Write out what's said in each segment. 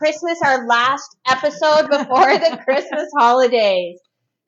Christmas, our last episode before the Christmas holidays.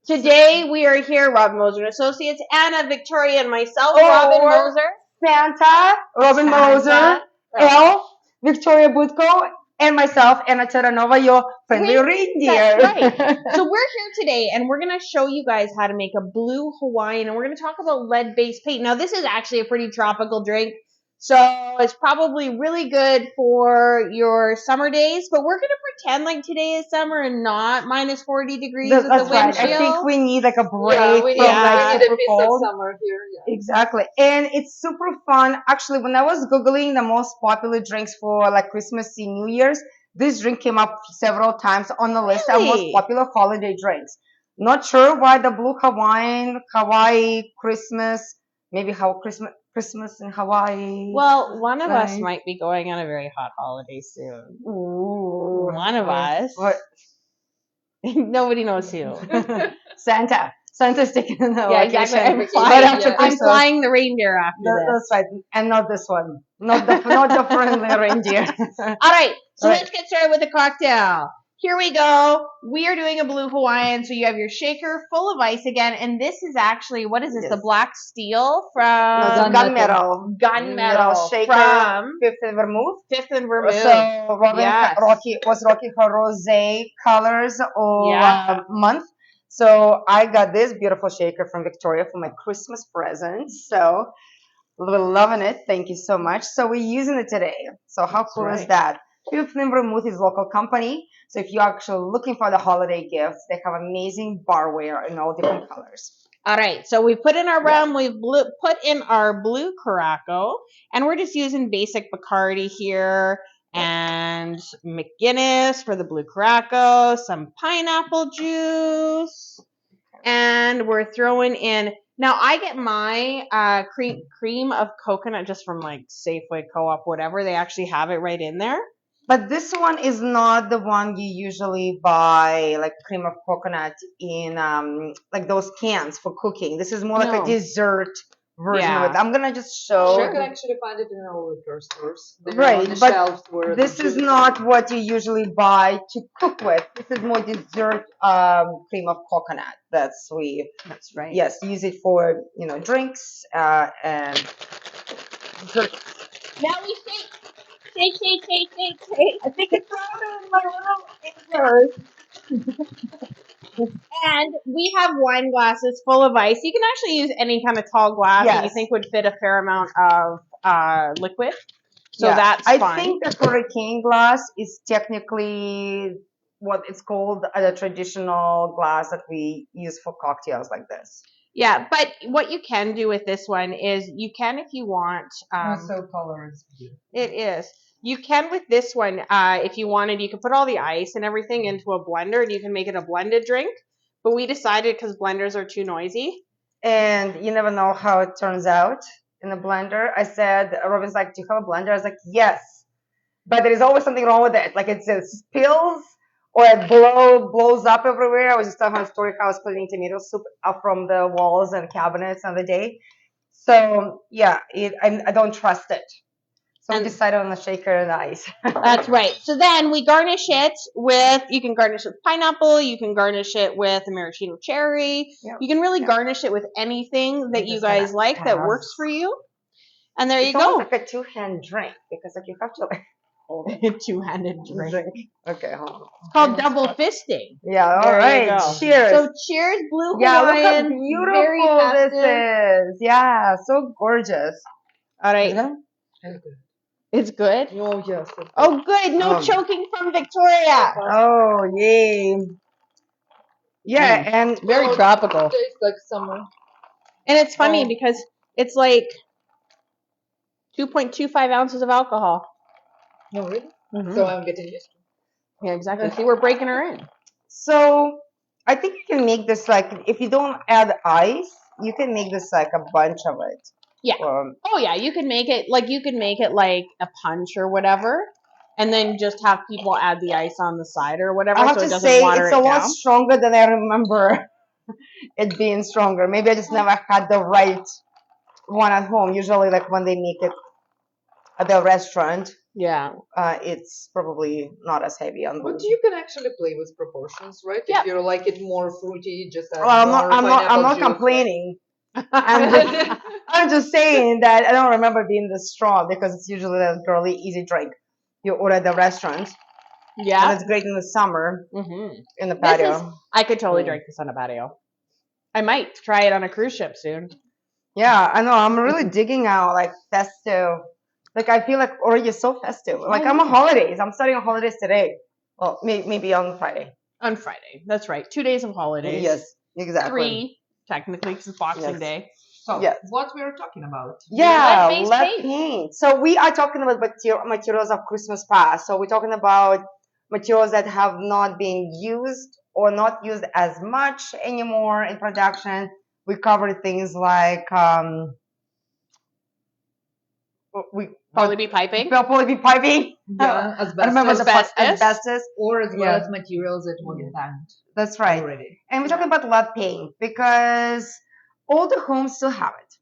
Today we are here, Robin Moser and Associates, Anna, Victoria, and myself, Robin Moser. Santa, Robin Moser, Elf, Victoria Butko, and myself, Anna Terranova, your friendly reindeer. That's right. So we're here today, and we're going to show you guys how to make a blue Hawaiian, and we're going to talk about lead-based paint. Now, this is actually a pretty tropical drink, so it's probably really good for your summer days, but we're going to pretend like today is summer and not minus 40 degrees with the windshield. Right. I think we need like a break from we need like a super piece cold. of summer here. Yeah. Exactly. And it's super fun. Actually, when I was Googling the most popular drinks for like Christmas and New Year's, this drink came up several times on the list of most popular holiday drinks. Not sure why the Blue Hawaiian, Hawaii, Christmas, maybe how Christmas in Hawaii. Well, one of us might be going on a very hot holiday soon. Ooh. One of us. What? Nobody knows who. Santa. Santa's taking the exactly. vacation. I'm flying the reindeer after this. That's right. And not this one. Not the friendly reindeer. All right. So let's get started with the cocktail. Here we go. We are doing a blue Hawaiian. So you have your shaker full of ice again. And this is actually, what is this? Yes. The black steel from... No, gunmetal. Gunmetal. Shaker from... Fifth and Vermouth. Fifth and Vermouth. So Rocky was rocking her rosé colors all month. So I got this beautiful shaker from Victoria for my Christmas present. So we're loving it. Thank you so much. So we're using it today. So how cool is that? Fifth and Vermouth is a local company. So if you're actually looking for the holiday gifts, they have amazing barware in all different colors. All right. So we put in our rum. We've put in our blue Curaçao. And we're just using basic Bacardi here. And McGuinness for the blue Curaçao, some pineapple juice, and we're throwing in. Now I get my cream of coconut just from like Safeway, Co-op, whatever. They actually have it right in there. But this one is not the one you usually buy, like cream of coconut in like those cans for cooking. This is more like a dessert version of it. I'm gonna just show. You can actually find it in our liquor stores. Right, but this is not what you usually buy to cook with. This is more dessert cream of coconut. That's right. Yes, use it for drinks and dessert. Now we shake. I think it's all in my little And we have wine glasses full of ice. You can actually use any kind of tall glass that you think would fit a fair amount of liquid. So that's fine. I think the hurricane glass is technically what it's called the traditional glass that we use for cocktails like this. Yeah, but what you can do with this one is you can, if you want. So colors. It is. You can with this one, if you wanted, you can put all the ice and everything into a blender and you can make it a blended drink. But we decided because blenders are too noisy. And you never know how it turns out in a blender. I said, Robin's like, do you have a blender? I was like, yes. But there is always something wrong with it. Like it spills or it blows up everywhere. I was just telling a story how I was cleaning tomato soup up from the walls and cabinets the other day. So yeah, I don't trust it. So we decided on the shaker and ice. That's right. So then we garnish it with, you can garnish it with pineapple, you can garnish it with a maraschino cherry. Yep. You can really garnish it with anything that you guys like that works for you. And there you go. It's like a two-hand drink because like you have to hold it. Two-handed drink. Okay, hold on. It's called double fisting. Yeah, all right. Cheers. So cheers, Blue Hawaiian. Yeah, look how beautiful this is. Yeah, so gorgeous. All right. It's good? Oh, yes. Oh, good. No choking from Victoria. Oh, yay. Yeah, and very tropical. It tastes like summer. And it's funny because it's like 2.25 ounces of alcohol. No, really? Mm-hmm. So I'm getting used to it. Yeah, exactly. See, we're breaking her in. So I think you can make this like, if you don't add ice, you can make this like a bunch of it. Yeah. Oh yeah, you can make it like a punch or whatever, and then just have people add the ice on the side or whatever. I have to say it's a lot stronger than I remember it being stronger. Maybe I just never had the right one at home. Usually, like when they make it at the restaurant, Yeah. It's probably not as heavy on But wood. you can actually play with proportions, right? Yeah. If you like it more fruity, just add Well, more I'm pineapple not juice. complaining. I'm just saying that I don't remember being this strong because it's usually a girly, easy drink you order at the restaurant. And Yeah. it's great in the summer Mm-hmm. in the This is. patio. I could totally Mm. drink this on a patio. I might try it on a cruise ship soon. Yeah, I know. I'm really digging out like festive. Like I feel like already so festive. Like I'm on holidays. I'm starting on holidays today. Well, maybe on Friday. On Friday. That's right. 2 days of holidays. Yes, exactly. 3, technically, because it's Boxing Yes. Day. So, Yes. what we are talking about? Yeah, Lead-based lead paint. paint. So we are talking about materials of Christmas past. So we're talking about materials that have not been used or not used as much anymore in production. We covered things like we Poly piping. poly piping. Yeah, I remember asbestos, the asbestos. or as well Yeah. as materials that were banned That's right. already. And we're talking about lead paint because all the homes still have it.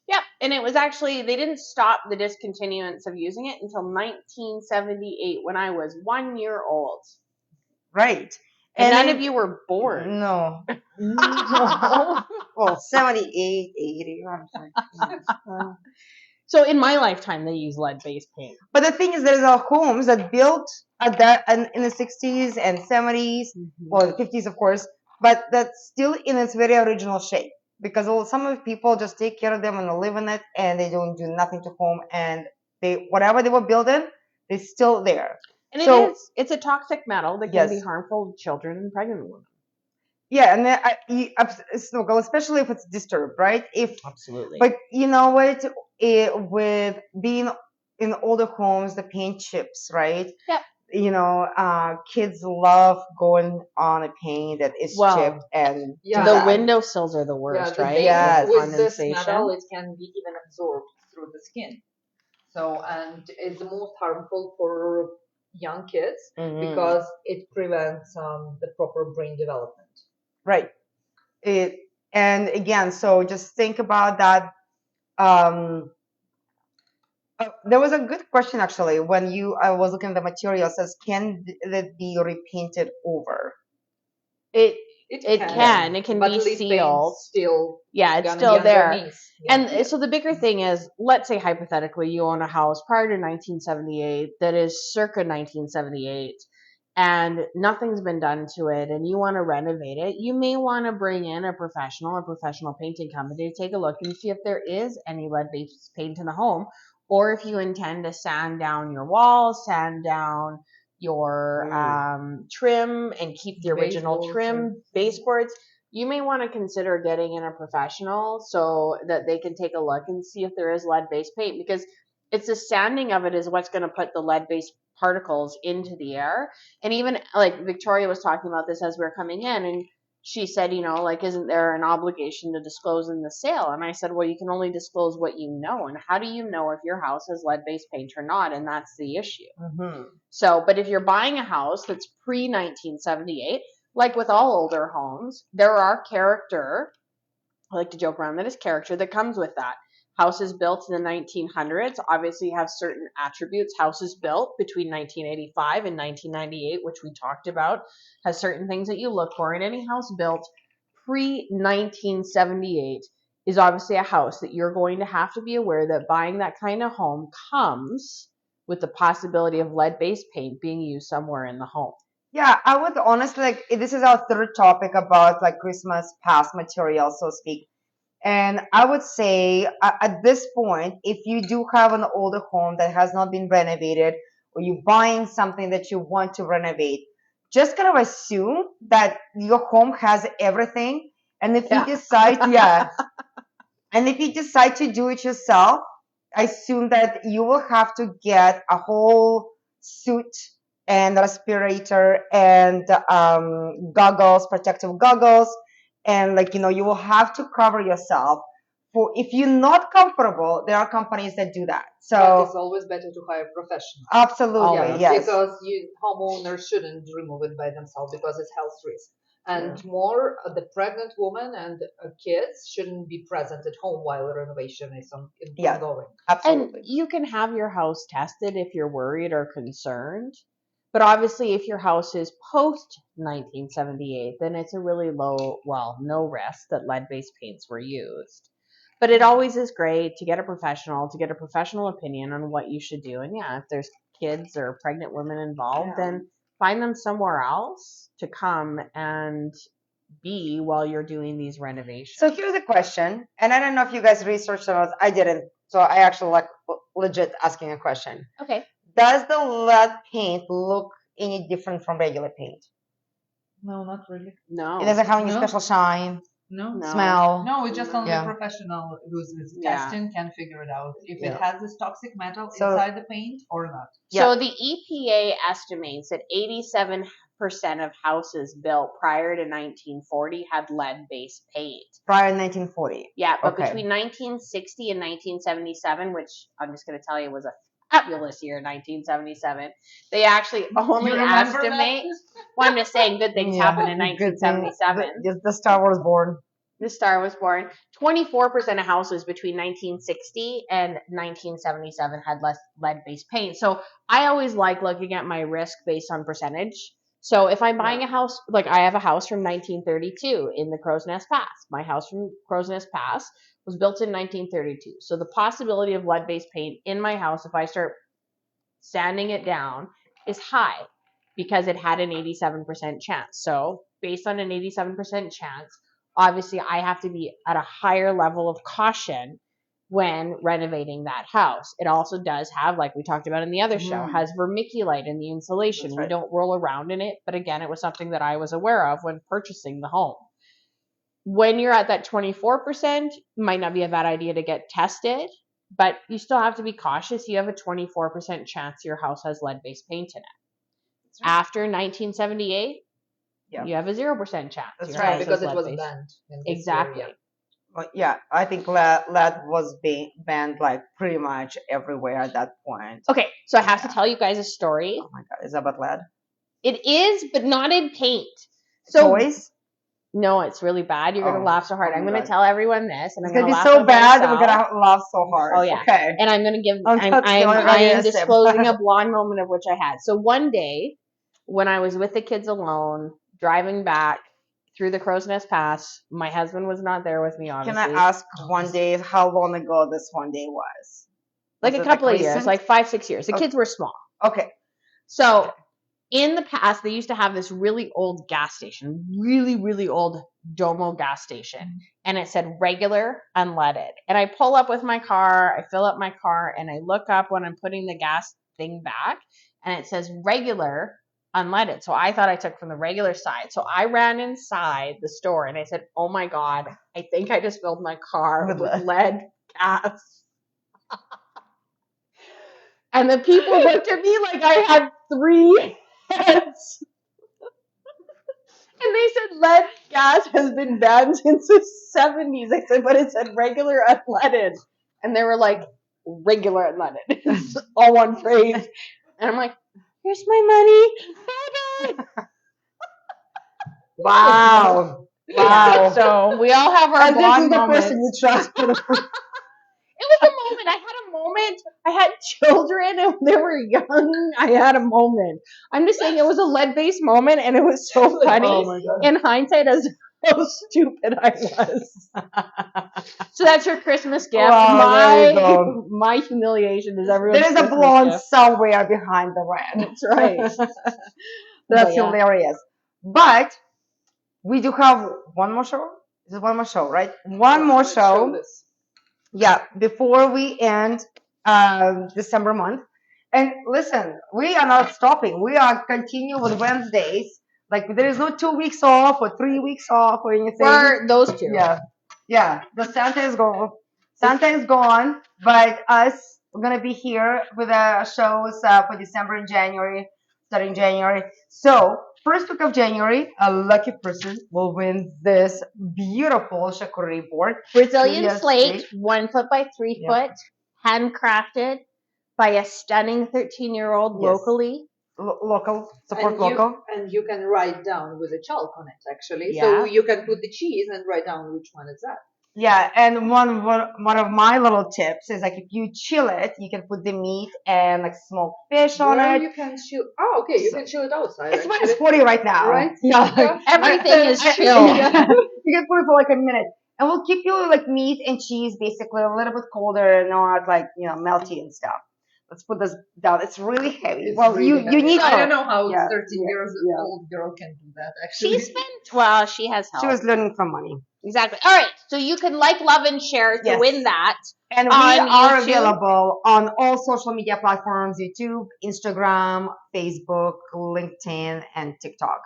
Yep, and it was actually, they didn't stop the discontinuance of using it until 1978 when I was 1 year old. Right. And none then- of you were born. No. Well, 78, 80. I'm sorry. So in my lifetime, they used lead-based paint. But the thing is, there's homes that built at that in the 60s and 70s, well, the 50s, of course, but that's still in its very original shape because some of the people just take care of them and live in it, and they don't do nothing to home, and they whatever they were building, it's still there. And So- it's a toxic metal that can be Yes. harmful to children and pregnant women. Yeah, and then snorkel, especially if it's disturbed, right? Absolutely. But you know what? With being in older homes, the paint chips, right? Yep. You know, kids love going on a paint that is Well, chipped and Yeah. too The bad. windowsills are the worst, the right? thing Yes. with this Condensation. metal, it can be even absorbed through the skin. So, and it's the most harmful for young kids Mhm. because it prevents the proper brain development. Right. And again, so just think about that. There was a good question actually when I was looking at the material. It says, can it be repainted over? It It can. It can but be lead paint's sealed. still Yeah, it's gonna still be there. underneath. Yeah. And so the bigger thing is, let's say hypothetically you own a house prior to 1978 that is circa 1978 and nothing's been done to it and you want to renovate it, you may want to bring in a professional painting company to take a look and see if there is any lead-based paint in the home, or if you intend to sand down your walls, sand down your trim and keep the original Baseboards trim, and- baseboards. You may want to consider getting in a professional so that they can take a look and see if there is lead-based paint, because it's the sanding of it is what's going to put the lead-based particles into the air. And even like Victoria was talking about this as we were coming in, and she said, you know, like, isn't there an obligation to disclose in the sale? And I said, well, you can only disclose what you know. And how do you know if your house has lead-based paint or not? And that's the issue. Mm-hmm. So, but if you're buying a house that's pre-1978, like with all older homes, there are character, I like to joke around that is character that comes with that. Houses built in the 1900s obviously have certain attributes. Houses built between 1985 and 1998, which we talked about, has certain things that you look for. And any house built pre-1978 is obviously a house that you're going to have to be aware that buying that kind of home comes with the possibility of lead-based paint being used somewhere in the home. Yeah, I would honestly this is our third topic about like Christmas past material, so to speak. And I would say at this point, if you do have an older home that has not been renovated, or you're buying something that you want to renovate, just kind of assume that your home has everything. And if you decide, and if you decide to do it yourself, assume that you will have to get a whole suit and respirator and goggles, protective goggles, and you will have to cover yourself for if you're not comfortable, there are companies that do that. But So it's always better to hire professionals. absolutely, yes. Because homeowners shouldn't remove it by themselves because it's health risk. And more, the pregnant woman and kids shouldn't be present at home while renovation is ongoing. Absolutely. And you can have your house tested if you're worried or concerned. But obviously, if your house is post 1978, then it's a really low, well, no risk that lead based paints were used. But it always is great to get a professional opinion on what you should do. And yeah, if there's kids or pregnant women involved, then find them somewhere else to come and be while you're doing these renovations. So here's a question, and I don't know if you guys researched it. I didn't, so I actually like legit asking a question. Okay. Does the lead paint look any different from regular paint? No, not really. No. It doesn't have any special shine, smell. No, it's just only a professional who's testing can figure it out if it has this toxic metal inside the paint or not. So the EPA estimates that 87% of houses built prior to 1940 had lead-based paint. Prior to 1940. Yeah, but between 1960 and 1977, which I'm just going to tell you was a fabulous year, 1977, they actually only estimate. Well, I'm just saying good things happened in 1977. The Star Wars born. The star was born. 24% of houses between 1960 and 1977 had less lead-based paint. So I always like looking at my risk based on percentage. So if I'm buying a house, like I have a house from 1932 in the Crow's Nest Pass. My house from Crow's Nest Pass was built in 1932. So the possibility of lead-based paint in my house, if I start sanding it down, is high because it had an 87% chance. So based on an 87% chance, obviously I have to be at a higher level of caution when renovating that house. It also does have, like we talked about in the other show, has vermiculite in the insulation. We don't roll around in it, but again, it was something that I was aware of when purchasing the home. When you're at that 24%, might not be a bad idea to get tested, but you still have to be cautious. You have a 24% chance your house has lead-based paint in it. After 1978, you have a 0% chance. That's right, because it was banned. Exactly. Well, yeah, I think lead was being banned like pretty much everywhere at that point. Okay, so I have to tell you guys a story. Oh my god, is that about lead? It is, but not in paint. So toys? No, it's really bad. You're gonna laugh so hard. I'm gonna tell everyone this, and it's I'm gonna be laugh so bad that we're gonna laugh so hard. Oh yeah. Okay. And I'm gonna give. I am disclosing a blonde moment of which I had. So one day, when I was with the kids alone, driving back through the Crow's Nest Pass, my husband was not there with me, obviously. Can I ask one day how long ago this one day was? Like a couple of years, like 5-6 years. The kids were small. Okay. So in the past, they used to have this really old gas station, really, really old Domo gas station. And it said regular unleaded. And I pull up with my car, I fill up my car, and I look up when I'm putting the gas thing back, and it says regular unleaded. So I thought I took from the regular side. So I ran inside the store and I said, oh my God, I think I just filled my car with lead gas. And the people looked at me like I had 3 heads. And they said lead gas has been banned since the 70s. I said, but it said regular unleaded. And they were like, regular unleaded. It's all one phrase. And I'm like, here's my money. Bye-bye. Wow. Wow. So we all have our blonde moments. Person you trust. It was a moment. I had a moment. I had children and they were young. I had a moment. I'm just saying it was a lead-based moment and it was so funny. Oh my God. In hindsight, as how stupid I was. So that's your Christmas gift. Wow, my humiliation is everyone's There is a blonde somewhere behind the red. That's right. That's hilarious. But we do have one more show. This is one more show, right? One more show. Yeah, before we end December month. And listen, we are not stopping. We are continuing with Wednesdays. Like there is no 2 weeks off or 3 weeks off or anything. For those two. Yeah. Yeah. The Santa is gone. Santa is gone. But us, we're gonna be here with shows for December and January, starting January. So first week of January, a lucky person will win this beautiful charcuterie board. Brazilian Real slate, estate. 1 foot by 3 foot, handcrafted by a stunning 13-year-old Yes. locally. Local, support And local. you can write down with a chalk on it actually. Yeah. So you can put the cheese and write down which one is that. Yeah, and one of my little tips is like if you chill it, you can put the meat and like smoked fish on Well, it. you can chill. Oh, okay. You can chill it outside. It's actually. minus 40 right now. Right? Yeah. Yeah. Everything is chill. You can put it for like a minute. And we'll keep you like meat and cheese basically a little bit colder, not like, melty and stuff. Let's put this down. It's really heavy. It's Well, really you heavy. need I her. don't know how Yeah, 13 yeah, years yeah. old girl can do that actually. She spent, she has help. She was learning from money. Exactly. All right. So you can like, love, and share to Yes. win that. And we On are YouTube? available on all social media platforms, YouTube, Instagram, Facebook, LinkedIn, and TikTok.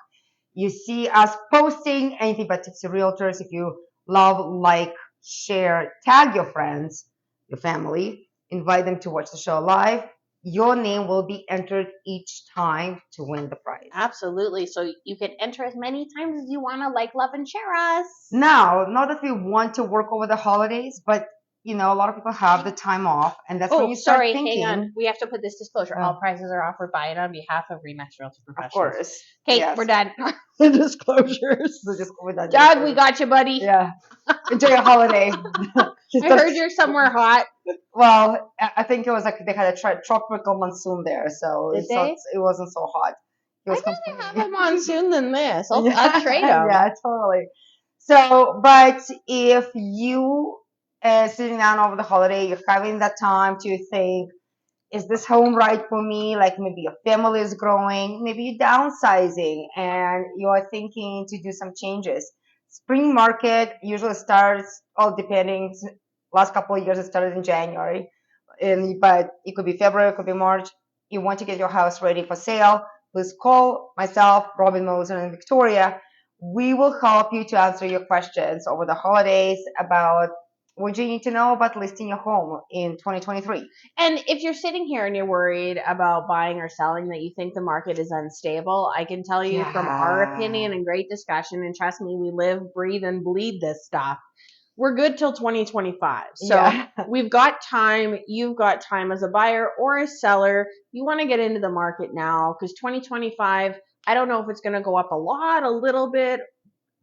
You see us posting anything but Tipsy Realtors. If you love, like, share, tag your friends, your family, invite them to watch the show live. Your name will be entered each time to win the prize. Absolutely. So you can enter as many times as you want to like, love, and share us. Now, not that we want to work over the holidays, but a lot of people have the time off, and that's when you start sorry. thinking. Hang on. We have to put this disclosure. Oh. All prizes are offered by and on behalf of Remax Realty Of Professionals. course. Okay, Yes. we're done. The disclosures. We're done. Doug, we got you, buddy. Yeah. Enjoy your holiday. I heard you're somewhere hot. Well, I think it was like they had a tropical monsoon there, so Did so they? it wasn't so hot. It was I'd rather have completely- a monsoon than this. I'll trade them. Yeah, totally. So, but if you sitting down over the holiday, you're having that time to think, is this home right for me? Like maybe your family is growing, maybe you're downsizing, and you're thinking to do some changes. Spring market usually starts, all depending. Last couple of years it started in January, but it could be February, it could be March. You want to get your house ready for sale? Please call myself, Robin Moser, and Victoria. We will help you to answer your questions over the holidays about what you need to know about listing your home in 2023. And if you're sitting here and you're worried about buying or selling, that you think the market is unstable, I can tell you from our opinion and great discussion, and trust me, we live, breathe, and bleed this stuff. We're good till 2025. So we've got time. You've got time as a buyer or a seller. You want to get into the market now because 2025, I don't know if it's going to go up a lot, a little bit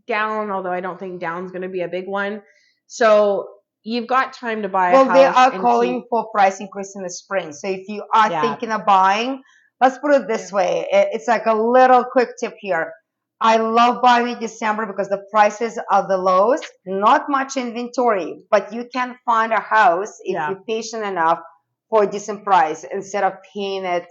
down, although I don't think down's going to be a big one. So you've got time to buy a house. Well, they are calling for price increase in the spring. So if you are thinking of buying, let's put it this way. It's like a little quick tip here. I love buying in December because the prices are the lowest, not much inventory, but you can find a house if you're patient enough for a decent price instead of paying it,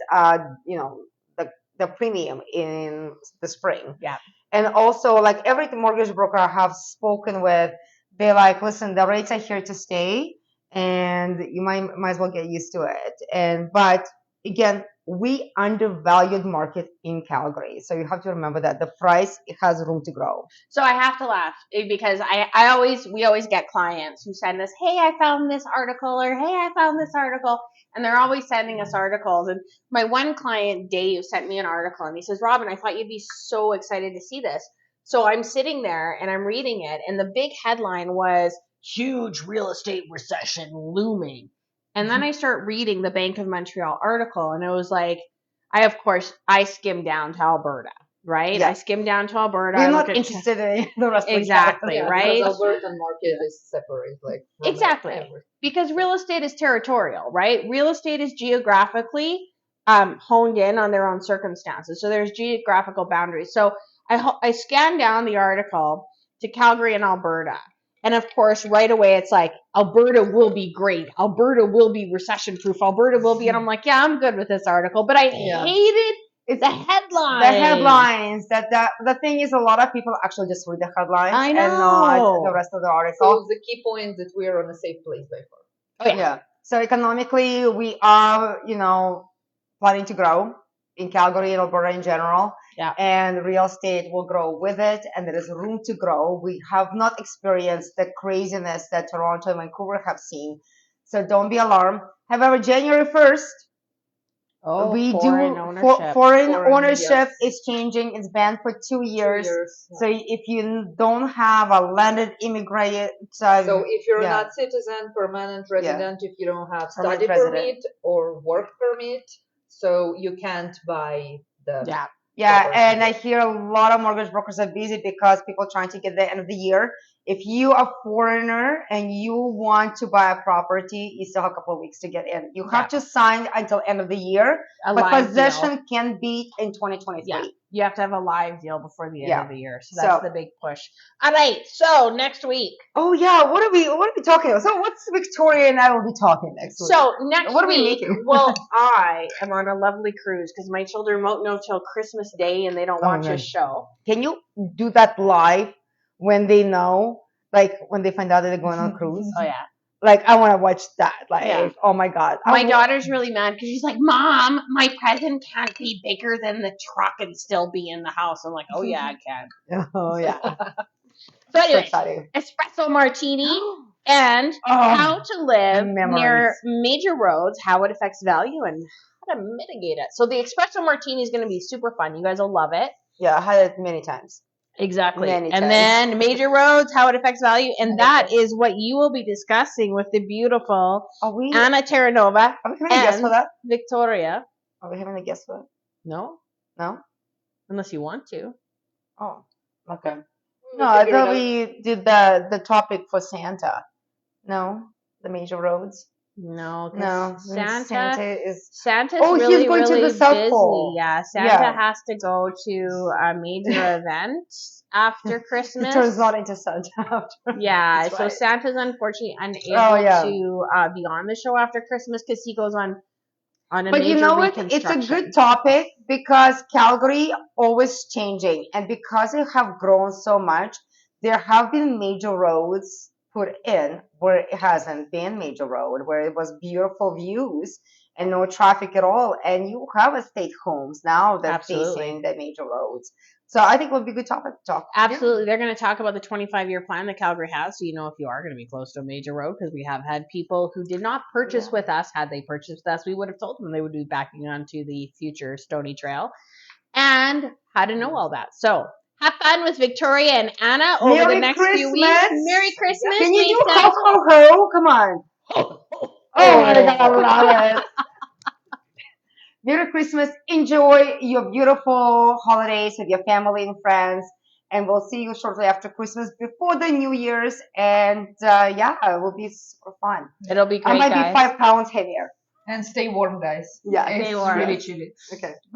the premium in the spring. Yeah. And also, like every mortgage broker I have spoken with, they're like, listen, the rates are here to stay, and you might as well get used to it. But again, we undervalued market in Calgary, so you have to remember that the price, it has room to grow. So I have to laugh because we always get clients who send us, hey, I found this article, or hey, I found this article, and they're always sending us articles. And my one client, Dave, sent me an article, and he says, Robin, I thought you'd be so excited to see this. So I'm sitting there and I'm reading it, and the big headline was huge real estate recession looming. And then I start reading the Bank of Montreal article, and it was like, I skimmed down to Alberta, right? Yeah. I skimmed down to Alberta. We're not interested in the rest of Exactly, Yeah, right? because Alberta market is separate, like from Exactly. everything. Because real estate is territorial, right? Real estate is geographically honed in on their own circumstances. So there's geographical boundaries. So I scanned down the article to Calgary and Alberta. And of course, right away, it's like, Alberta will be great. Alberta will be recession proof. Alberta will be. And I'm like, yeah, I'm good with this article. But I hated the headlines. The headlines. The thing is, a lot of people actually just read the headlines and not the rest of the article. So the key point is that we are on a safe place by far. Oh, yeah. So economically, we are, planning to grow in Calgary and Alberta in general. Yeah. And real estate will grow with it, and there is room to grow. We have not experienced the craziness that Toronto and Vancouver have seen. So don't be alarmed. However, January 1st, Oh, we foreign do ownership. foreign Foreign, ownership yes. is changing. It's banned for 2 years. 2 years. So if you don't have a landed immigrant, So if you're yeah. not citizen, permanent resident, if you don't have Permanent study resident. permit or work permit, so you can't buy the Yeah. Yeah, property. and I hear a lot of mortgage brokers are busy because people trying to get the end of the year. If you are foreigner and you want to buy a property, you still have a couple of weeks to get in. You have to sign until end of the year, A but live possession deal. can be in 2023. Yeah. You have to have a live deal before the end Yeah. of the year. So that's So- the big push. All right. So next week. Oh yeah, what are we talking about? So what's Victoria and I will be talking next week? So next What are we week, making? well, I am on a lovely cruise because my children won't know till Christmas Day and they don't watch a man. show. Can you do that live when they know, like when they find out that they're going on a cruise? Oh yeah. Like I want to watch that. Like, Yeah. oh my god. My daughter's really mad because she's like, Mom, my present can't be bigger than the truck and still be in the house. I'm like, oh yeah, I can. Oh yeah. So anyway, exciting. espresso martini and how to live near memories. major roads, how it affects value, and how to mitigate it. So the espresso martini is going to be super fun. You guys will love it. Yeah, I had it many times. Exactly. Many and times. then major roads, how it affects value. And that is what you will be discussing with the beautiful Anna Terranova Are we having a guess for that? Victoria. Are we having a guess for that? No? No? Unless you want to. Oh, okay. No, I thought we did the topic for Santa. No? The major roads? No, No. Santa's Oh, really, he's going really to the South busy. Pole. Yeah, Santa has to go to a major event after Christmas. He turns not into Santa after. Yeah, That's so right. Santa's unfortunately unable to be on the show after Christmas because he goes on a But major you know what? It's a good topic because Calgary always changing, and because it have grown so much, there have been major roads put in where it hasn't been major road, where it was beautiful views and no traffic at all, and you have estate homes now that facing the major roads. So I think it would be a good topic to talk. Absolutely. They're going to talk about the 25-year plan that Calgary has. So you know if you are going to be close to a major road, because we have had people who did not purchase with us. Had they purchased with us, we would have told them they would be backing onto the future Stony Trail and how to know all that. So have fun with Victoria and Anna over the next few weeks. Merry Christmas. Can you do ho, ho, ho? Come on. Oh my God, I love it. Merry Christmas. Enjoy your beautiful holidays with your family and friends. And we'll see you shortly after Christmas before the New Year's. And yeah, it will be super fun. It'll be great, I might be 5 pounds heavier. And stay warm, guys. Yeah, stay warm. It's really chilly. Okay. Bye.